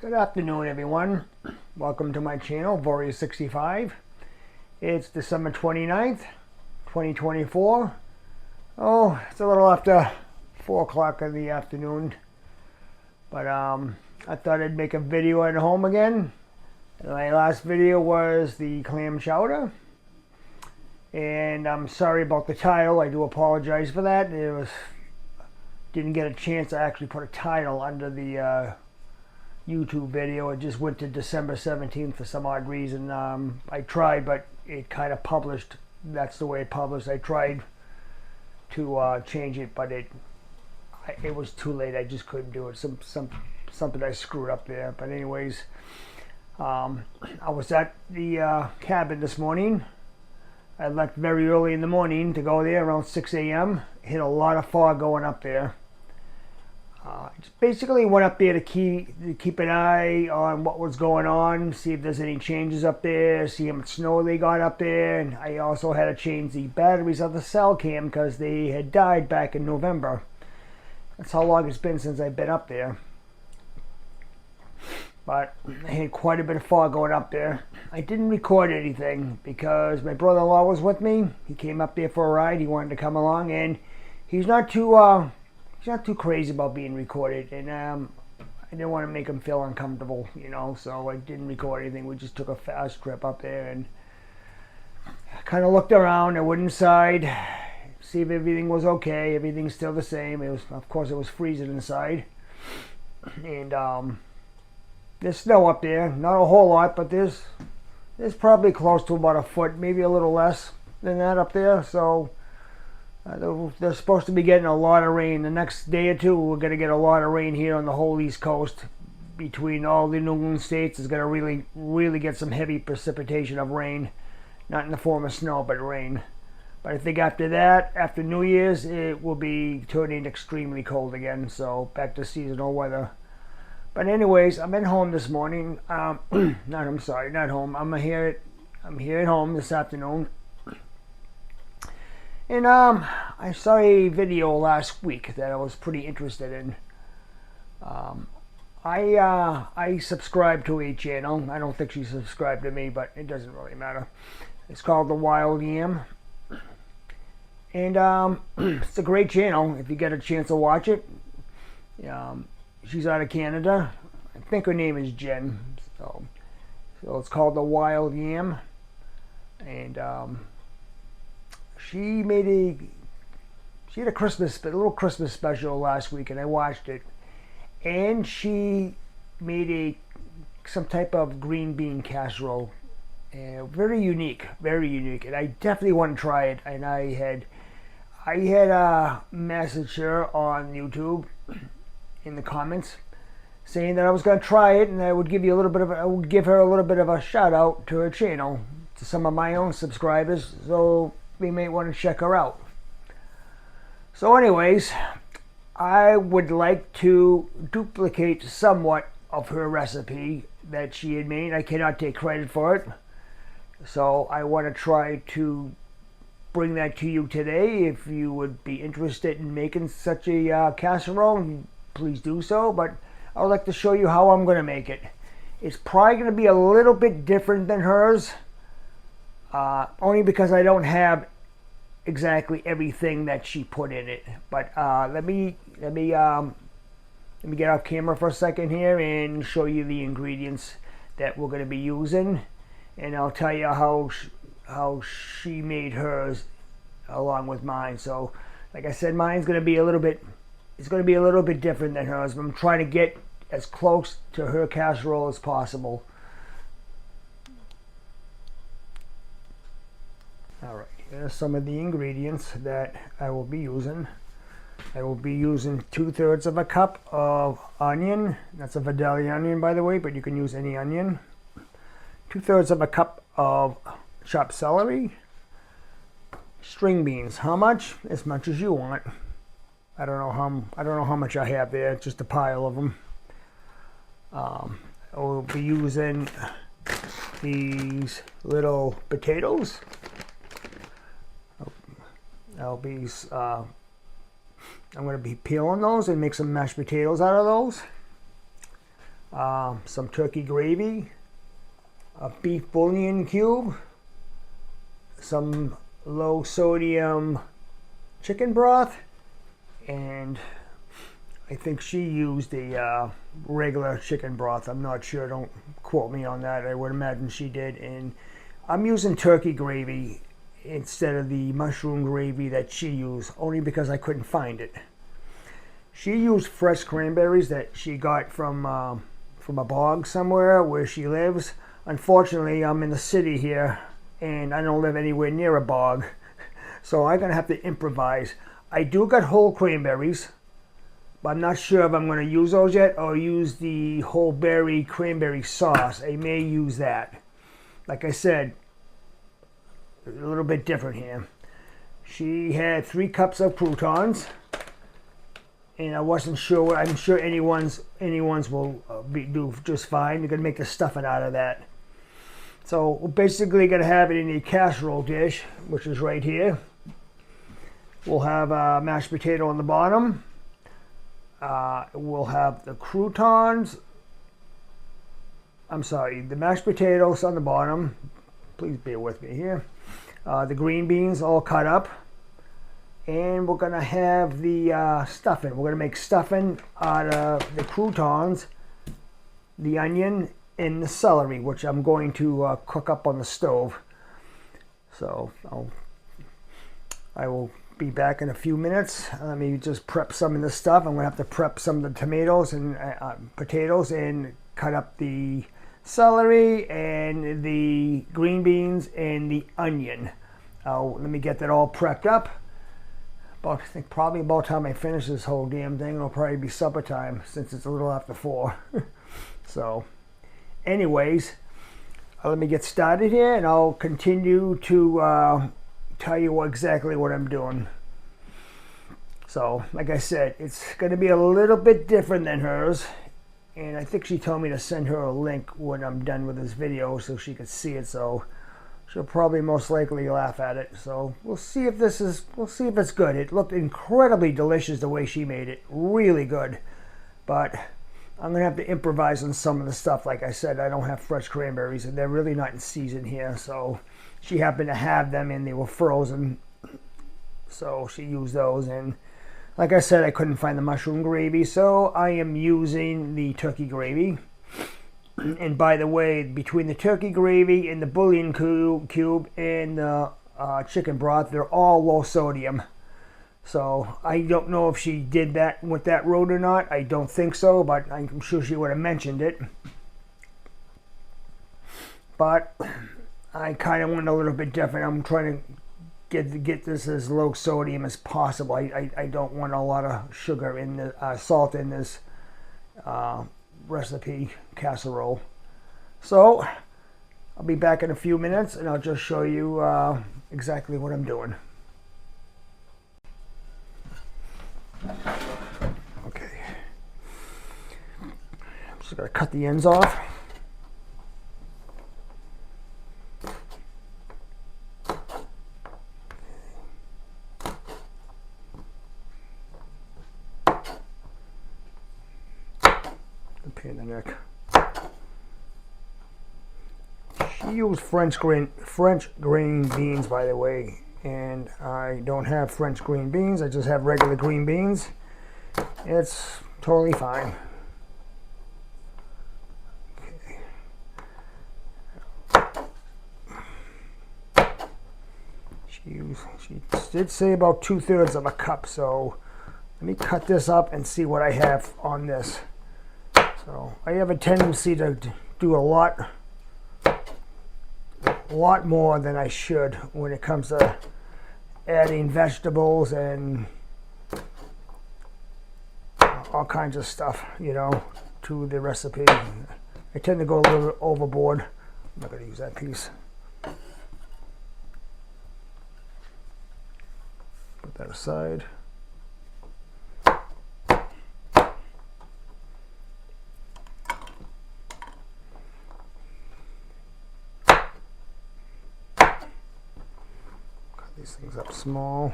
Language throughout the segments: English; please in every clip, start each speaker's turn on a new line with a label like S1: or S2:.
S1: Good afternoon, everyone. Welcome to my channel, Warrior65. It's December 29th, 2024. Oh, it's a little after 4 o'clock in the afternoon. But I thought I'd make a video at home again. My last video was the clam chowder. And I'm sorry about the title. I do apologize for that. Didn't get a chance to actually put a title under the YouTube video. It just went to December 17th for some odd reason. I tried, but it kind of published. That's the way it published. I tried to change it, but it was too late. I just couldn't do it. Something I screwed up there. But anyways, I was at the cabin this morning. I left very early in the morning to go there around 6 a.m. Hit a lot of fog going up there. Just basically went up there to keep an eye on what was going on, see if there's any changes up there, see how much snow they got up there. And I also had to change the batteries of the cell cam because they had died back in November. That's how long it's been since I've been up there. But I had quite a bit of fog going up there. I didn't record anything because my brother-in-law was with me. He came up there for a ride. He wanted to come along, and he's not too crazy about being recorded. And I didn't want to make him feel uncomfortable, you know. So I didn't record anything. We just took a fast trip up there and kind of looked around. I went inside, see if everything was okay. Everything's still the same. Of course, it was freezing inside, and there's snow up there, not a whole lot, but there's probably close to about a foot, maybe a little less than that up there. So they're supposed to be getting a lot of rain. The next day or two, we're going to get a lot of rain here on the whole East Coast. Between all the New England states, is going to really get some heavy precipitation of rain. Not in the form of snow, but rain. But I think after that, after New Year's, it will be turning extremely cold again. So back to seasonal weather. But anyways, I'm at home this morning. Not home. I'm here at home this afternoon. And I saw a video last week that I was pretty interested in. I subscribe to a channel. I don't think she subscribed to me, but it doesn't really matter. It's called The Wild Yam. And it's a great channel if you get a chance to watch it. She's out of Canada. I think her name is Jen. So it's called The Wild Yam. And she had a little Christmas special last week, and I watched it. And she made some type of green bean casserole. Very unique, and I definitely want to try it. And I had messaged her on YouTube in the comments saying that I was going to try it, and I would give her a little bit of a shout out to her channel, to some of my own subscribers, so they may want to check her out. So anyways, I would like to duplicate somewhat of her recipe that she had made. I cannot take credit for it, so I want to try to bring that to you today. If you would be interested in making such a casserole, please do so. But I would like to show you how I'm going to make it. It's probably going to be a little bit different than hers, only because I don't have exactly everything that she put in it. But let me get off camera for a second here and show you the ingredients that we're going to be using, and I'll tell you how she made hers along with mine. So like I said, mine's going to be a little bit different than hers. I'm trying to get as close to her casserole as possible. Alright, here are some of the ingredients that I will be using. I will be using 2/3 of a cup of onion. That's a Vidalia onion, by the way, but you can use any onion. 2/3 of a cup of chopped celery. String beans. How much? As much as you want. I don't know how much I have there. Just a pile of them. I'll be using these little potatoes. I'm going to be peeling those and make some mashed potatoes out of those. some turkey gravy, a beef bouillon cube, some low sodium chicken broth, and I think she used a regular chicken broth. I'm not sure, don't quote me on that. I would imagine she did. And I'm using turkey gravy instead of the mushroom gravy that she used, only because I couldn't find it. She used fresh cranberries that she got from a bog somewhere where she lives. Unfortunately, I'm in the city here and I don't live anywhere near a bog, so I'm gonna have to improvise. I do got whole cranberries, but I'm not sure if I'm gonna use those yet or use the whole berry cranberry sauce. I may use that. Like I said, a little bit different here. She had 3 cups of croutons, and I wasn't sure. I'm sure anyone's will do just fine. You're gonna make the stuffing out of that. So we're basically gonna have it in a casserole dish, which is right here. We'll have a mashed potato on the bottom. We'll have the croutons. I'm sorry, the mashed potatoes on the bottom. Please bear with me here. The green beans all cut up. And we're gonna have the stuffing. We're gonna make stuffing out of the croutons, the onion, and the celery, which I'm going to cook up on the stove. So I will be back in a few minutes. Let me just prep some of this stuff. I'm gonna have to prep some of the tomatoes and potatoes and cut up the celery and the green beans and the onion. Let me get that all prepped up. I think probably about the time I finish this whole damn thing, it'll probably be supper time since it's a little after 4. So, anyways, let me get started here and I'll continue to tell you exactly what I'm doing. So, like I said, it's going to be a little bit different than hers. And I think she told me to send her a link when I'm done with this video so she could see it. So she'll probably most likely laugh at it. So we'll see if it's good. It looked incredibly delicious the way she made it. Really good. But I'm going to have to improvise on some of the stuff. Like I said, I don't have fresh cranberries and they're really not in season here. So she happened to have them and they were frozen. So she used those. And like I said, I couldn't find the mushroom gravy. So I am using the turkey gravy. And by the way, between the turkey gravy and the bouillon cube and the chicken broth, they're all low sodium. So I don't know if she did that with that road or not. I don't think so, but I'm sure she would have mentioned it. But I kind of went a little bit different. I'm trying to get this as low sodium as possible. I don't want a lot of sugar in the salt in this recipe casserole. So I'll be back in a few minutes and I'll just show you exactly what I'm doing. Okay, I'm just gonna cut the ends off. Pain in the neck. She used French green beans, by the way, and I don't have French green beans. I just have regular green beans. It's totally fine. Okay. She did say about 2/3 of a cup, so let me cut this up and see what I have on this. So I have a tendency to do a lot more than I should when it comes to adding vegetables and all kinds of stuff, you know, to the recipe. I tend to go a little bit overboard. I'm not going to use that piece. Put that aside. These things up small.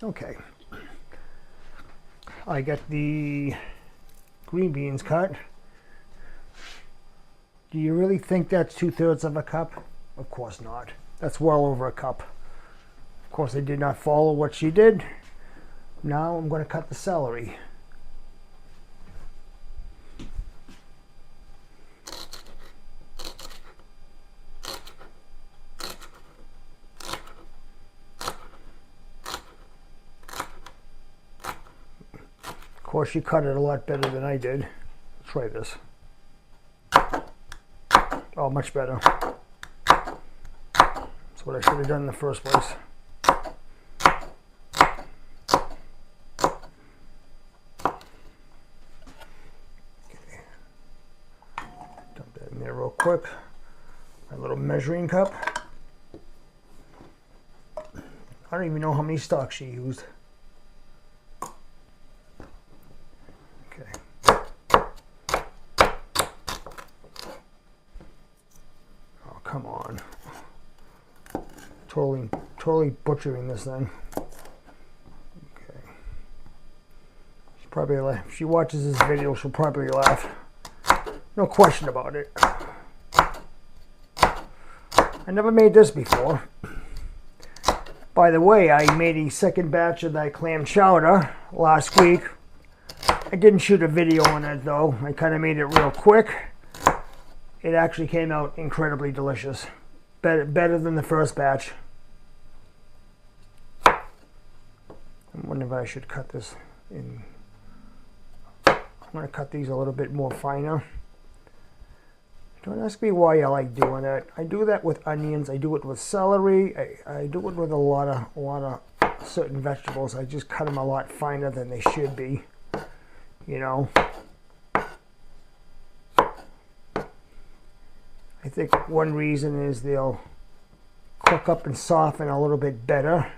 S1: Okay. I got the green beans cut. Do you really think that's 2/3 of a cup? Of course not. That's well over a cup. Of course, I did not follow what she did. Now I'm going to cut the celery. Of course, she cut it a lot better than I did. Let's try this. Oh, much better. That's what I should have done in the first place. Okay. Dump that in there real quick. My little measuring cup. I don't even know how many stalks she used. Okay. Oh, come on. Totally butchering this thing. Okay. She probably laugh. If she watches this video, she'll probably laugh. No question about it. I never made this before. By the way, I made a second batch of that clam chowder last week. I didn't shoot a video on it though. I kind of made it real quick. It actually came out incredibly delicious. Better than the first batch. I wonder if I should cut this in. I'm going to cut these a little bit more finer. Don't ask me why I like doing that. I do that with onions. I do it with celery. I do it with a lot of certain vegetables. I just cut them a lot finer than they should be. You know. I think one reason is they'll cook up and soften a little bit better.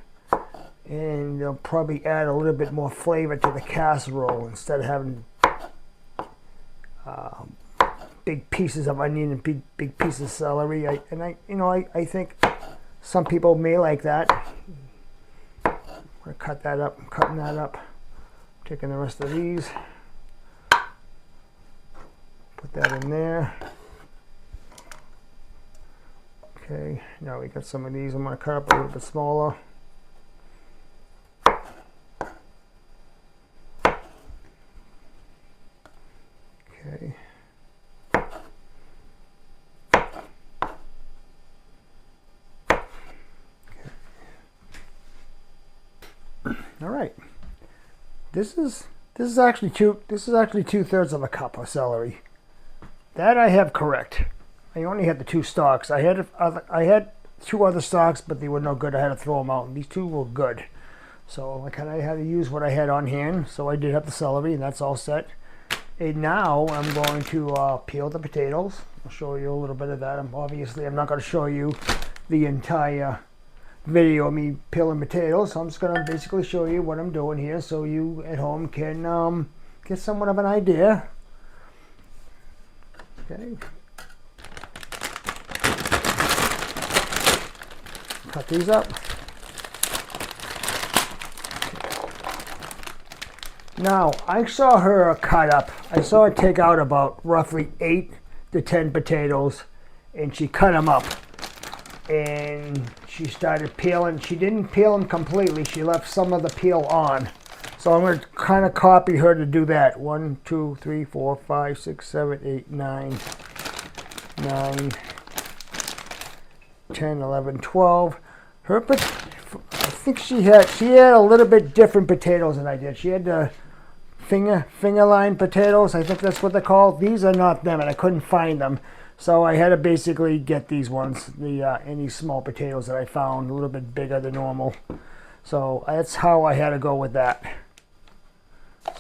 S1: And they'll probably add a little bit more flavor to the casserole instead of having big pieces of onion and big pieces of celery. I think some people may like that. I'm gonna cut that up. I'm cutting that up. Taking the rest of these. Put that in there. Okay, now we got some of these. I'm gonna cut up a little bit smaller. Okay. All right. This is actually 2/3 of a cup of celery. That I have correct. I only had the 2 stalks. I had 2 other stalks, but they were no good. I had to throw them out. And these 2 were good. So I kind of had to use what I had on hand. So I did have the celery, and that's all set. And now I'm going to peel the potatoes. I'll show you a little bit of that. I'm not going to show you the entire video of me peeling potatoes. So I'm just going to basically show you what I'm doing here, so you at home can get somewhat of an idea. Okay. Cut these up. Now, I saw her cut up. I saw her take out about roughly 8 to 10 potatoes, and she cut them up. And she started peeling. She didn't peel them completely. She left some of the peel on. So I'm going to kind of copy her to do that. 1, 2, 3, 4, 5, 6, 7, 8, 9, 10, 11, 12. I think she had a little bit different potatoes than I did. She had the finger line potatoes. I think that's what they're called. These are not them, and I couldn't find them. So I had to basically get these ones, any small potatoes that I found, a little bit bigger than normal. So that's how I had to go with that.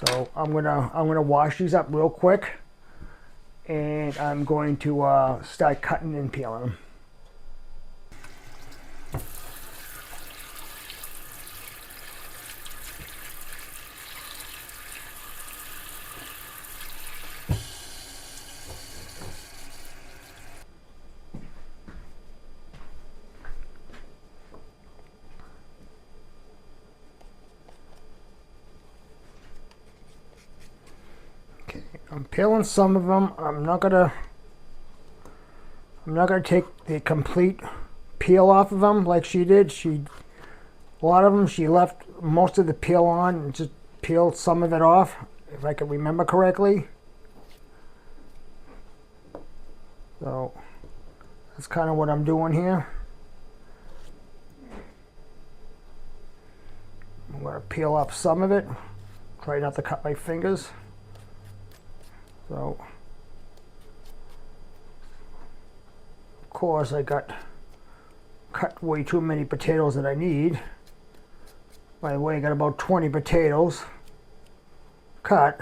S1: So I'm gonna wash these up real quick, and I'm going to start cutting and peeling them. I'm peeling some of them. I'm not gonna take the complete peel off of them like she did. A lot of them she left most of the peel on and just peeled some of it off, if I can remember correctly. So that's kind of what I'm doing here. I'm going to peel off some of it. Try not to cut my fingers. So, of course, I cut way too many potatoes that I need. By the way, I got about 20 potatoes cut.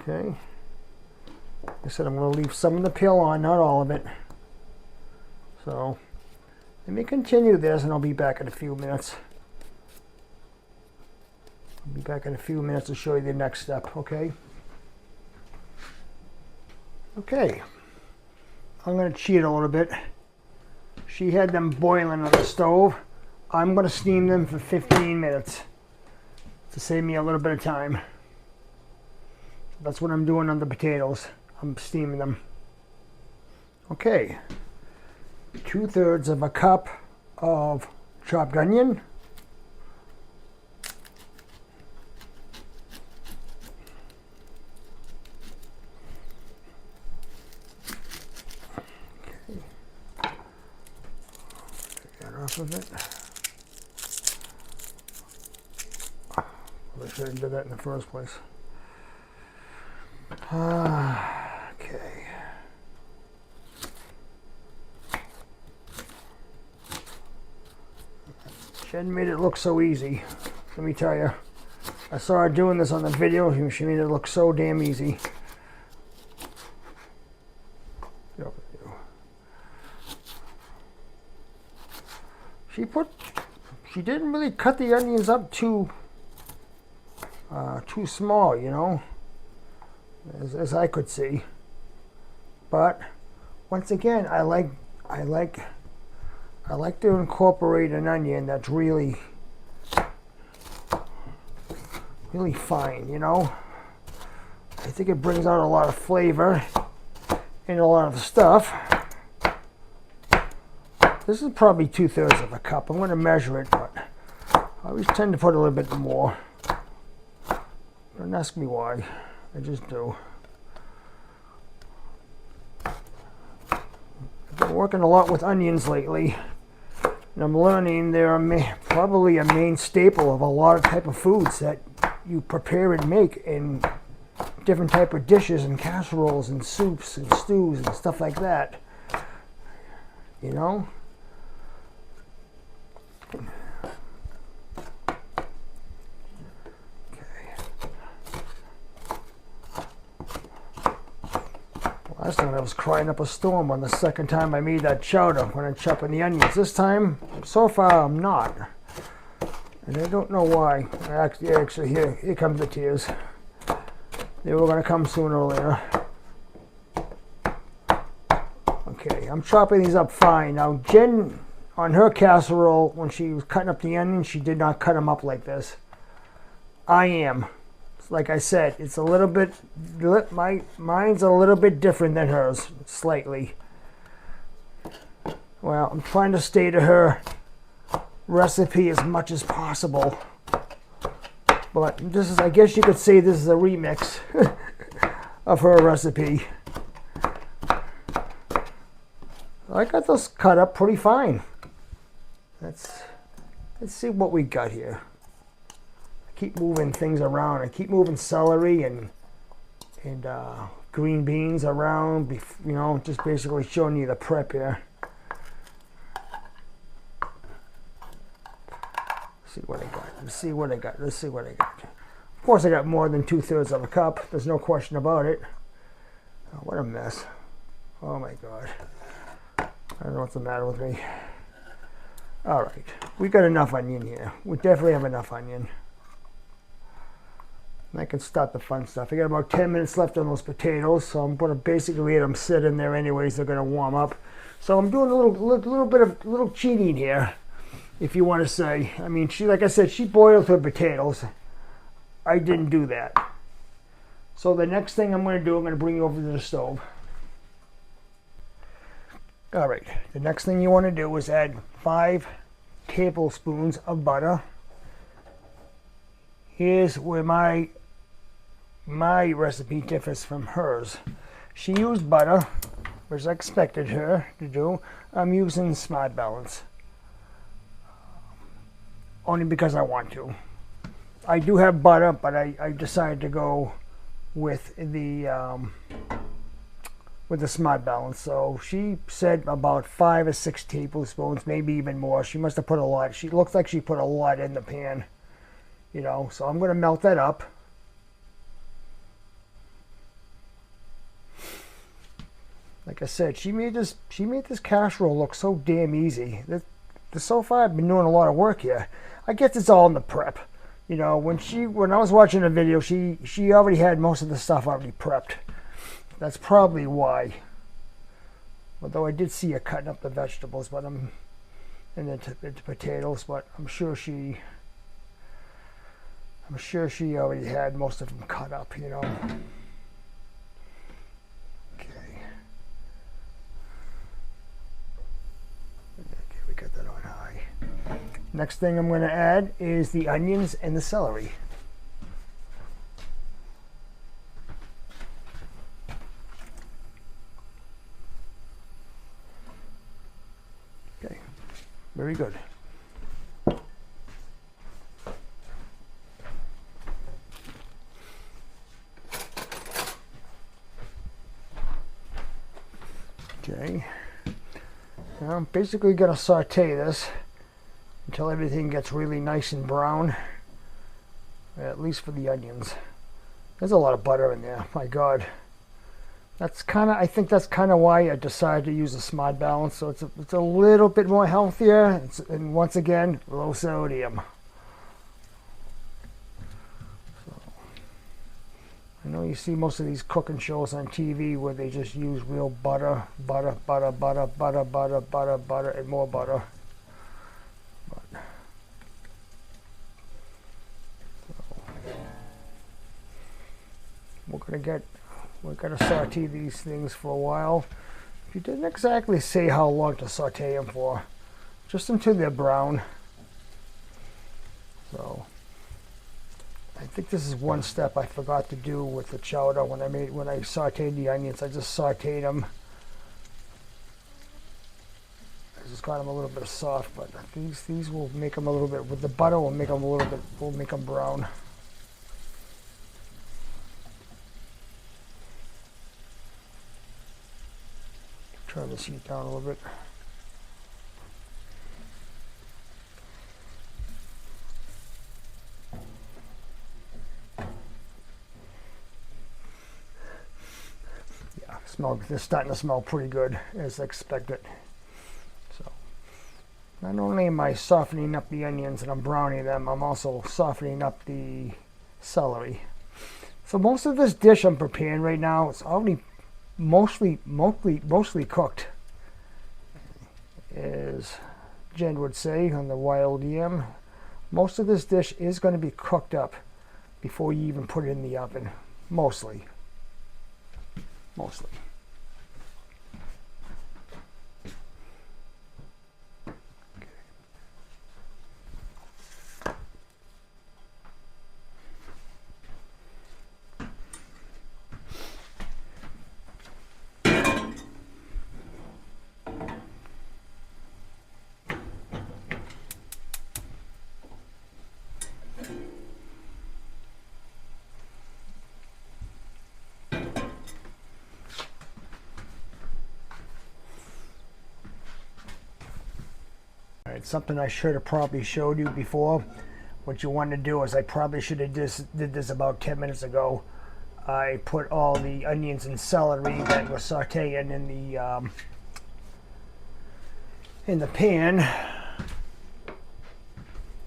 S1: Okay. Like I said, I'm going to leave some of the peel on, not all of it. So, let me continue this and I'll be back in a few minutes. I'll be back in a few minutes to show you the next step, okay? Okay. I'm going to cheat a little bit. She had them boiling on the stove. I'm going to steam them for 15 minutes to save me a little bit of time. That's what I'm doing on the potatoes. I'm steaming them. Okay. 2/3 of a cup of chopped onion. Okay. Take that off of it. I should have done that in the first place. Okay. Jen made it look so easy. Let me tell you. I saw her doing this on the video. She made it look so damn easy. She didn't really cut the onions up too small, you know, as I could see. But once again, I like to incorporate an onion that's really fine, you know. I think it brings out a lot of flavor in a lot of the stuff. This is probably 2/3 of a cup. I'm going to measure it, but I always tend to put a little bit more. Don't ask me why. I just do. I've been working a lot with onions lately, and I'm learning they're probably a main staple of a lot of type of foods that you prepare and make in different type of dishes and casseroles and soups and stews and stuff like that. You know? Last time I was crying up a storm on the second time I made that chowder when I'm chopping the onions. This time, so far, I'm not. And I don't know why. Actually, here comes the tears. They were going to come sooner or later. Okay, I'm chopping these up fine. Now, Jen, on her casserole, when she was cutting up the onions, she did not cut them up like this. I am. Like I said, it's a little bit, mine's a little bit different than hers, slightly. Well, I'm trying to stay to her recipe as much as possible. But this is, I guess you could say this is a remix of her recipe. I got those cut up pretty fine. Let's see what we got here. Keep moving things around. I keep moving celery and green beans around. You know, just basically showing you the prep here. See what I got. Let's see what I got. Let's see what I got. Of course, I got more than 2/3 of a cup. There's no question about it. Oh, what a mess. Oh my God. I don't know what's the matter with me. All right, we got enough onion here. We definitely have enough onion. And I can start the fun stuff. I got about 10 minutes left on those potatoes, so I'm going to basically let them sit in there anyways. They're going to warm up. So I'm doing a little bit of little cheating here, if you want to say. I mean, like I said, she boiled her potatoes. I didn't do that. So the next thing I'm going to do, I'm going to bring you over to the stove. All right, the next thing you want to do is add 5 tablespoons of butter. Here's where my recipe differs from hers. She used butter, which I expected her to do. I'm using Smart Balance, only because I want to. I do have butter, but I decided to go with the Smart Balance. So she said about 5 or 6 tablespoons, maybe even more. She must have put a lot. She looks like she put a lot in the pan, you know. So I'm going to melt that up. Like I said, she made this casserole look so damn easy. So far I've been doing a lot of work here. I guess it's all in the prep. You know, when I was watching the video, she already had most of the stuff already prepped. That's probably why. Although I did see her cutting up the vegetables, but and into potatoes, but I'm sure she already had most of them cut up, you know. Okay, we got that on high. Next thing I'm going to add is the onions and the celery. Okay, very good. Okay, now I'm basically going to saute this until everything gets really nice and brown, at least for the onions. There's a lot of butter in there, my God. I think that's kind of why I decided to use a Smart Balance. So it's a little bit more healthier, and once again, low sodium. So, I know you see most of these cooking shows on TV where they just use real butter, and more butter. We're gonna saute these things for a while. You didn't exactly say how long to saute them for, just until they're brown. So I think this is one step I forgot to do with the chowder when I sauteed the onions. I just sauteed them. I just got them a little bit soft, but these will make them a little bit, with the butter will make them brown. Turn this heat down a little bit. Yeah, they're starting to smell pretty good, as expected. So, not only am I softening up the onions and I'm browning them, I'm also softening up the celery. So most of this dish I'm preparing right now, it's already mostly cooked, as Jen would say on the wild yam. Most of this dish is going to be cooked up before you even put it in the oven. Mostly. Alright, something I should have probably showed you before. What you want to do is, I probably should have did this about 10 minutes ago. I put all the onions and celery that were sauteing in the pan.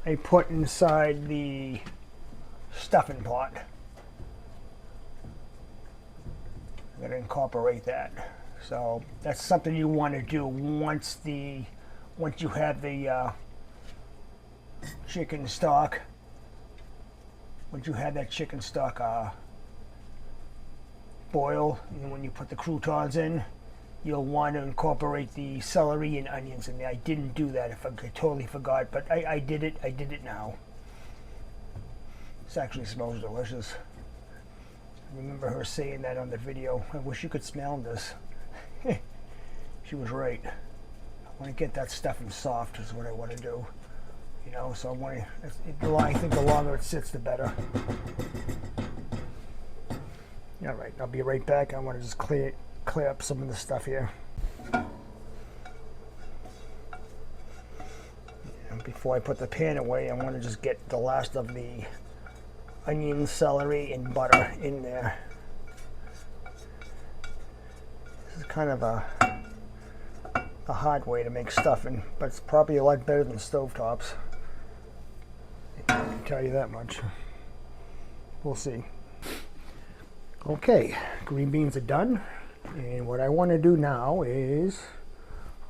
S1: I put inside the stuffing pot. I'm going to incorporate that. So that's something you want to do once you have the chicken stock. Once you have that chicken stock boil, and when you put the croutons in, you'll want to incorporate the celery and onions in there. I didn't do that. I totally forgot, but I did it. I did it now. This actually smells delicious. I remember her saying that on the video. I wish you could smell this. She was right. I want to get that stuff in soft is what I want to do. You know, so I think the longer it sits, the better. All right, I'll be right back. I want to just clear up some of the stuff here. And before I put the pan away, I want to just get the last of the onion, celery, and butter in there. This is kind of a hard way to make stuffing, but it's probably a lot better than stovetops. I can tell you that much. We'll see. Okay, green beans are done. And what I want to do now is,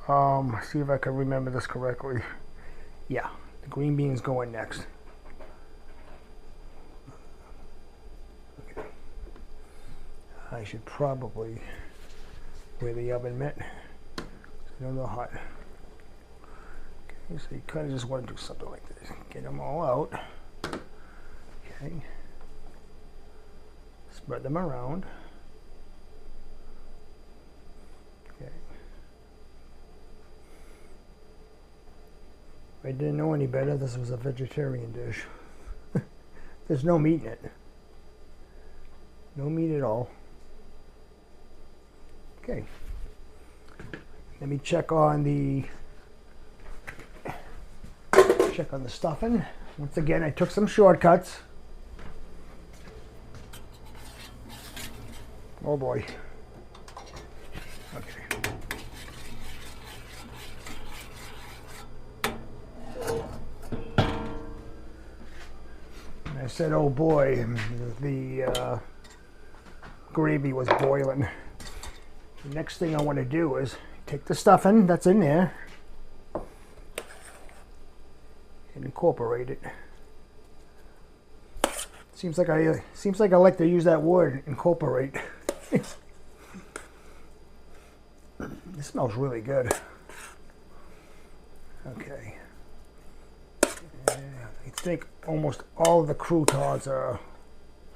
S1: see if I can remember this correctly. Yeah, the green beans go in next. Okay. I should probably wear the oven mitt so I don't know hot. Okay, so you kind of just want to do something like this. Get them all out. Okay. Spread them around. Okay. If I didn't know any better, this was a vegetarian dish. There's no meat in it. No meat at all. Okay. Let me check on the stuffing. Once again, I took some shortcuts. Oh boy. Okay. And I said, oh boy, the gravy was boiling. The next thing I want to do is take the stuffing that's in there and incorporate it. Seems like I like to use that word, incorporate. This smells really good. Okay. I think almost all of the croutons are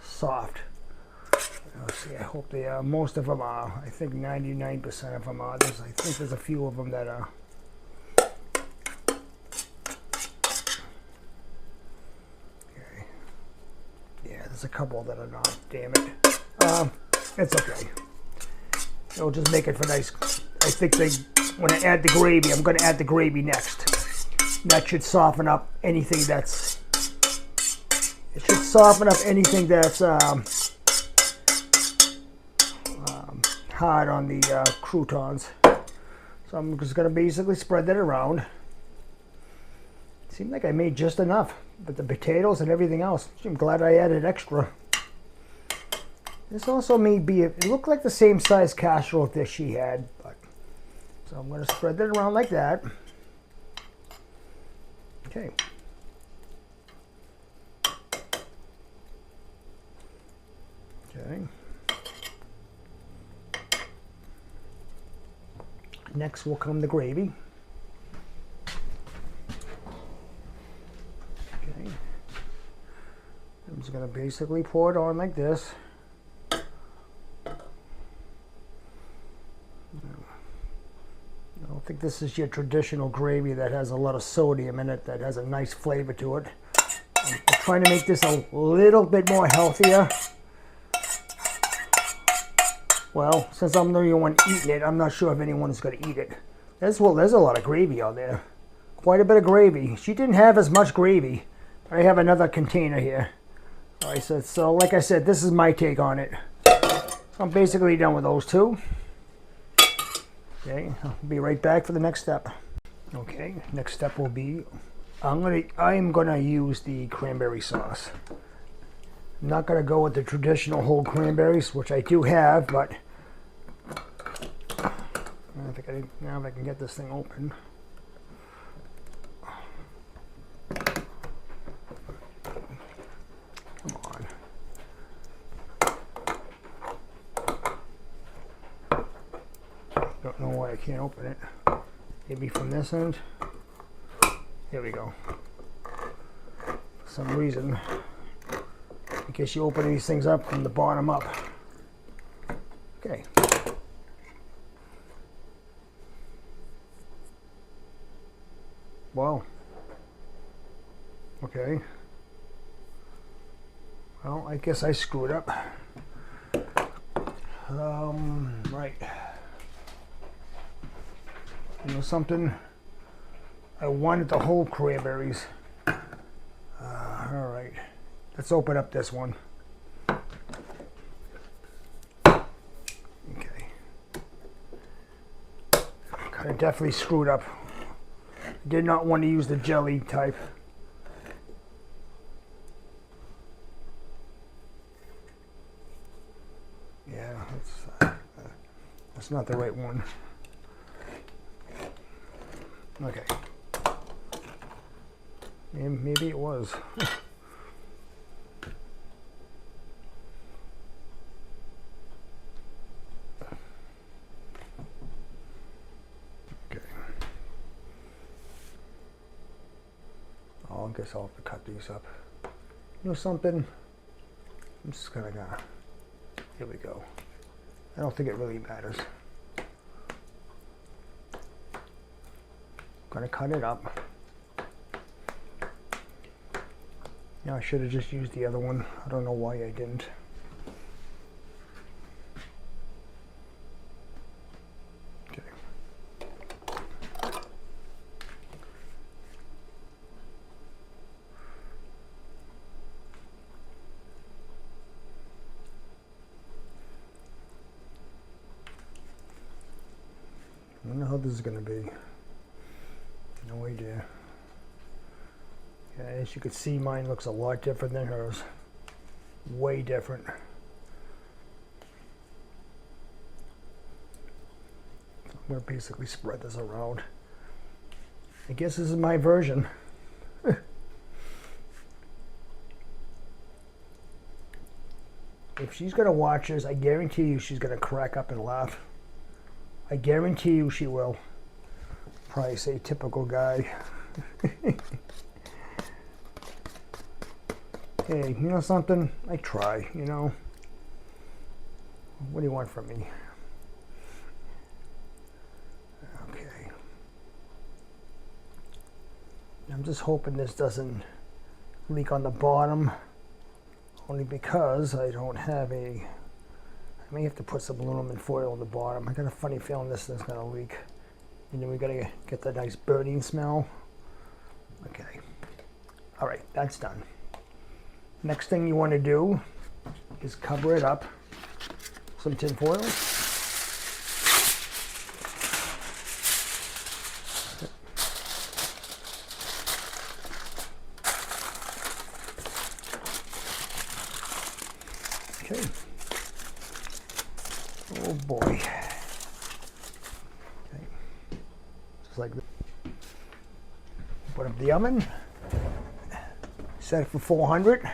S1: soft. Let's see, I hope they are. Most of them are. I think 99% of them are. I think there's a few of them that are. Okay. Yeah, there's a couple that are not. Damn it. It's okay. It'll just make it for nice. I think when I add the gravy, I'm going to add the gravy next. That should soften up anything that's. It should soften up anything that's hard on the croutons. So I'm just going to basically spread that around. It seemed like I made just enough, but the potatoes and everything else. I'm glad I added extra. This also may be, it looked like the same size casserole dish she had, but so I'm going to spread that around like that. Okay. Okay. Next will come the gravy. Okay. I'm just going to basically pour it on like this. I don't think this is your traditional gravy that has a lot of sodium in it, that has a nice flavor to it. I'm trying to make this a little bit more healthier. Well, since I'm the only one eating it, I'm not sure if anyone's going to eat it. There's a lot of gravy out there. Quite a bit of gravy. She didn't have as much gravy. I have another container here. All right, so like I said, this is my take on it. So I'm basically done with those two. Okay, I'll be right back for the next step. Okay, next step will be, I'm gonna use the cranberry sauce. I'm not going to go with the traditional whole cranberries, which I do have, but Now if I can get this thing open. Come on. Don't know why I can't open it. Maybe from this end. There we go. For some reason, I guess you open these things up from the bottom up. Okay. Wow. Okay. Well, I guess I screwed up. Right. You know something? I wanted the whole cranberries. All right. Let's open up this one. Okay. I definitely screwed up. Did not want to use the jelly type. Yeah, that's not the right one. Okay. Maybe it was. Okay. Oh, I guess I'll have to cut these up. You know something? I'm just gonna go. Here we go. I don't think it really matters. Gonna cut it up. Yeah, I should have just used the other one. I don't know why I didn't. Okay. I don't know how this is gonna be. No idea. Yeah, as you can see, mine looks a lot different than hers. Way different. I'm going to basically spread this around. I guess this is my version. If she's going to watch this, I guarantee you she's going to crack up and laugh. I guarantee you she will. Probably say typical guy. Hey, you know something? I try, you know. What do you want from me? Okay. I'm just hoping this doesn't leak on the bottom. Only because I don't have a... I may have to put some aluminum foil on the bottom. I got a funny feeling this thing's gonna leak. And then we gotta get that nice burning smell. Okay. All right, that's done. Next thing you want to do is cover it up. Some tin foil. Okay. Oh boy. Okay. Just like that. Put up the oven. Set it for 400.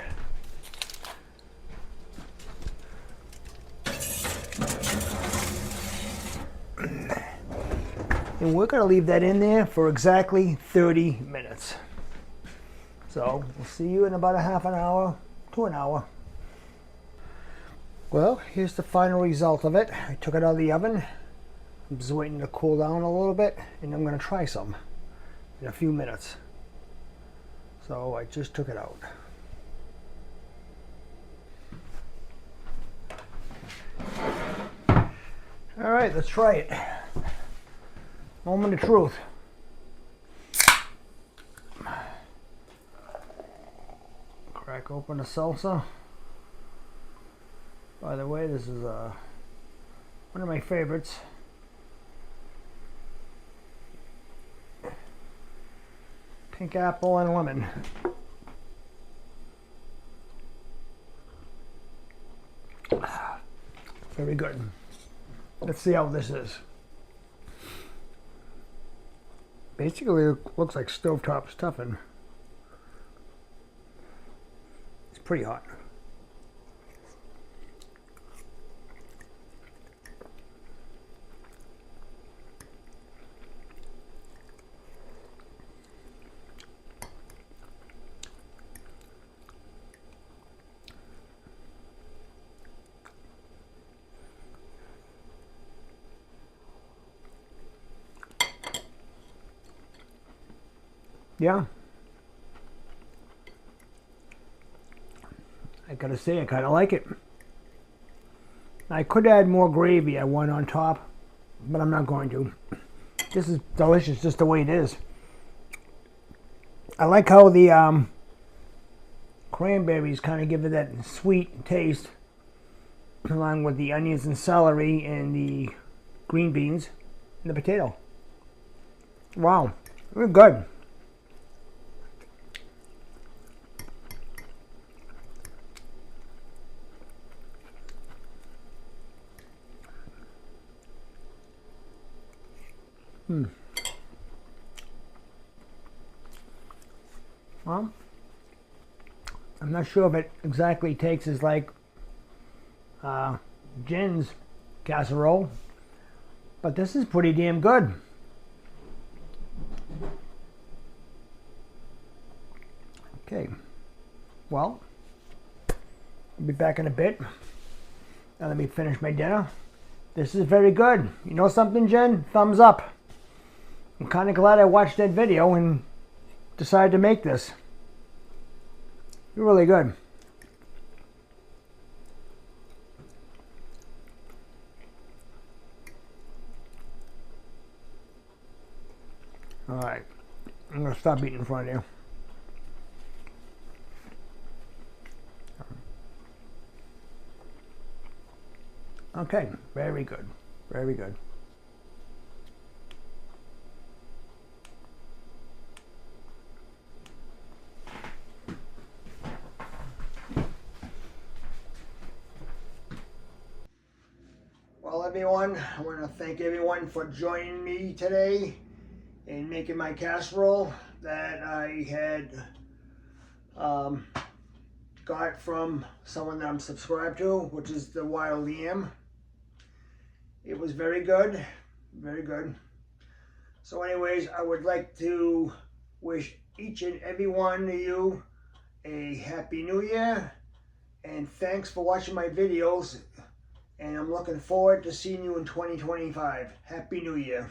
S1: And we're going to leave that in there for exactly 30 minutes. So we'll see you in about a half an hour to an hour. Well, here's the final result of it. I took it out of the oven. I'm just waiting to cool down a little bit, and I'm going to try some in a few minutes. So I just took it out. All right, let's try it. Moment of truth. Crack open the salsa. By the way, this is one of my favorites. Pink apple and lemon. Very good. Let's see how this is. Basically, it looks like stovetop stuffing. It's pretty hot. Yeah. I gotta say, I kind of like it. I could add more gravy. I want on top, but I'm not going to. This is delicious just the way it is. I like how the cranberries kind of give it that sweet taste, along with the onions and celery and the green beans and the potato. Wow, really good. Well, I'm not sure if it exactly tastes as like Jen's casserole, but this is pretty damn good. Okay, well, I'll be back in a bit. Now let me finish my dinner. This is very good. You know something, Jen? Thumbs up. I'm kind of glad I watched that video and decided to make this. You're really good. All right, I'm gonna stop eating in front of you. Okay, very good, very good. Well, everyone, I want to thank everyone for joining me today in making my casserole that I had got from someone that I'm subscribed to, which is the Wild Yam. It was very good, very good. So anyways, I would like to wish each and every one of you a Happy New Year, and thanks for watching my videos, and I'm looking forward to seeing you in 2025. Happy New Year.